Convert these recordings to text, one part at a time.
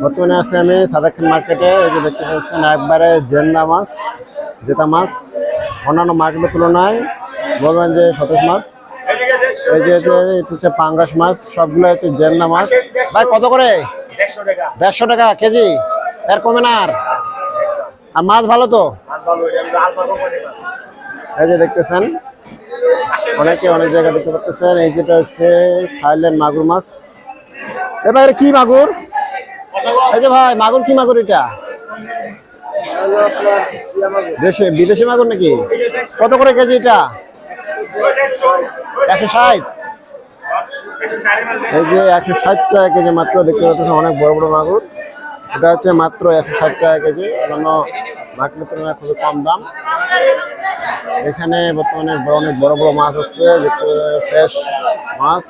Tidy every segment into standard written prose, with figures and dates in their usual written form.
বর্তমানে আছে আমি সাদাক খান মার্কেটে। এই যে দেখতে পাচ্ছেন একবারে জেন্দা মাছ, জেতা মাছ, অন্যান্য মার্কেটের তুলনায় বলবেন যে সতেজ মাছ। এই যে এটা হচ্ছে পাঙ্গাস মাছ, সবগুলো হচ্ছে জেন্দা মাছ। ভাই কত করে? 150 টাকা কেজি, এর কমে না। আর মাছ ভালো তো? এই যে দেখতেছেন অনেকে অনেক জায়গা দেখতে পাচ্ছেন। এই যেটা হচ্ছে থাইল্যান্ড মাগুর মাছ। এবার কি মাগুর? এই যে ভাই মাগুর, কি মাগুর এটা? দেশে বিদেশি মাগুর নাকি? কত করে কেজি এটা? 160। এই যে 160 টাকা কেজি মাত্র দেখতে পাচ্ছেন, অনেক বড় বড় মাগুর। এটা হচ্ছে মাত্র 160 টাকা কেজি, অন্যান্য মার্কেটের তুলনায় খুবই কম দাম। এখানে বর্তমানে অনেক বড় বড় মাছ আছে, ফ্রেশ মাছ।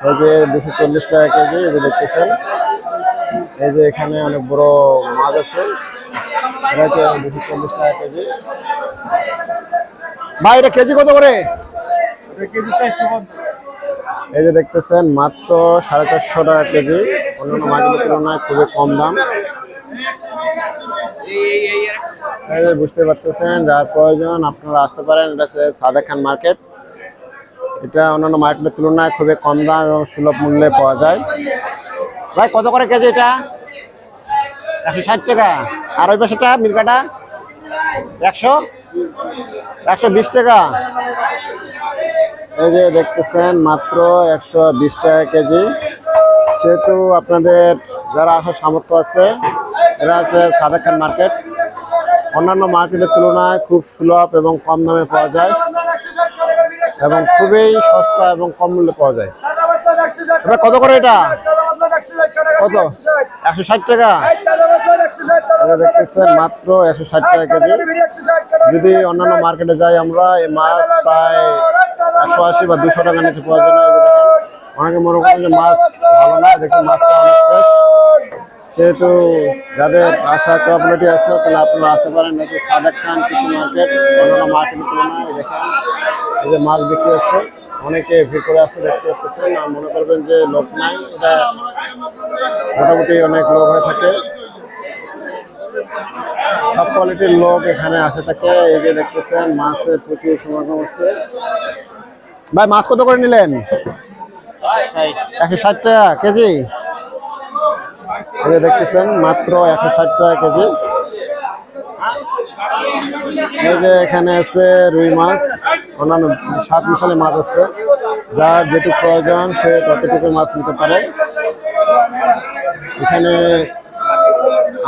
এই যে 240 টাকা কেজি, এই যে দেখতেছেন। এই যে এখানে অনেক বড় মাছ আছে, এটা হচ্ছে 240 টাকা কেজি। ভাই এটা কেজি কত করে? এই যে দেখতেছেন মাত্র 450 টাকা কেজি, অন্যান্য মার্কেটের তুলনায় খুবই কম দাম। বুঝতে পারতেছেন, যার প্রয়োজন আপনারা আসতে পারেন। এটা হচ্ছে সাদেক খান মার্কেট। এটা অন্যান্য মার্কেটের তুলনায় খুবই কম দাম এবং সুলভ মূল্যে পাওয়া যায়। ভাই কত করে কেজি এটা? 160 টাকা। আর ওই পাশেটা মিরকাটা 120 টাকা। এই যে দেখতেছেন মাত্র 120 টাকা কেজি। সেহেতু আপনাদের যারা আসার সামর্থ্য আছে, এরা আছে সাদেক খান মার্কেট। অন্যান্য মার্কেটের তুলনায় খুব সুলভ এবং কম দামে পাওয়া যায় এবং খুবই সস্তা এবং কম মূল্যে পাওয়া যায়। এবার কত করে এটা? কত? 160 টাকা। দেখতেছেন মাত্র 160 টাকা কেজি। যদি অন্যান্য মার্কেটে যাই আমরা, এই মাছ প্রায় 180 বা 200 টাকা নিচে পাওয়া যায় না। অনেকে মনে করেন যে মাছ ভালো না, দেখুন মাছটা অনেক ফ্রেশ। সেহেতু যাদের আশা ক্যাপাবিলিটি আছে, তাহলে আপনারা আসতে পারেন সাদেক খান কৃষি মার্কেট। অন্যান্য মার্কেটের তুলনায় দেখেন এই যে মাছ বিক্রি হচ্ছে, অনেকে ভিড় করে আসছে দেখতে পাচ্ছেন। আর মনে করবেন যে লোক নাই, এটা মোটামুটি অনেক লোক হয়ে থাকে, সব কোয়ালিটির লোক এখানে আসে থাকে। এই যে দেখতেছেন মাছের প্রচুর সমাগম হচ্ছে। ভাই মাছ কত করে নিলেন? 160 টাকা কেজি। এই যে দেখতেছেন মাত্র 160 টাকা কেজি। এই যে এখানে আছে রুই মাছ, অন্যান্য স্বাদ মিশালি মাছ আছে। যার যেটুকু প্রয়োজন সে ততটুকু মাছ নিতে পারে। এখানে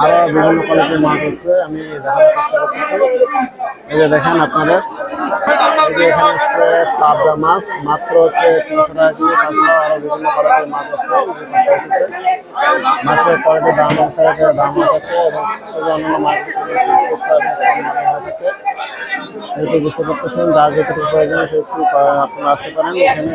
আরো বিভিন্ন কোয়ালিটির মাছ আছে, আমি দেখানোর চেষ্টা করতেছি। এই যে দেখেন আপনাদের, এই যে এখানে আছে পাবদা মাছ, মাত্র হচ্ছে 300 টাকা কেজি। তাছাড়া আরো বিভিন্ন কোয়ালিটির মাছ আছে। মাছের কোয়ালিটির দাম অনুসারে দাম হয়ে থাকে এবং অন্যান্য মার্কেট বুঝতে পারতেছেন। যার যেটুকু প্রয়োজন সেটুকু আপনারা আসতে পারেন। এখানে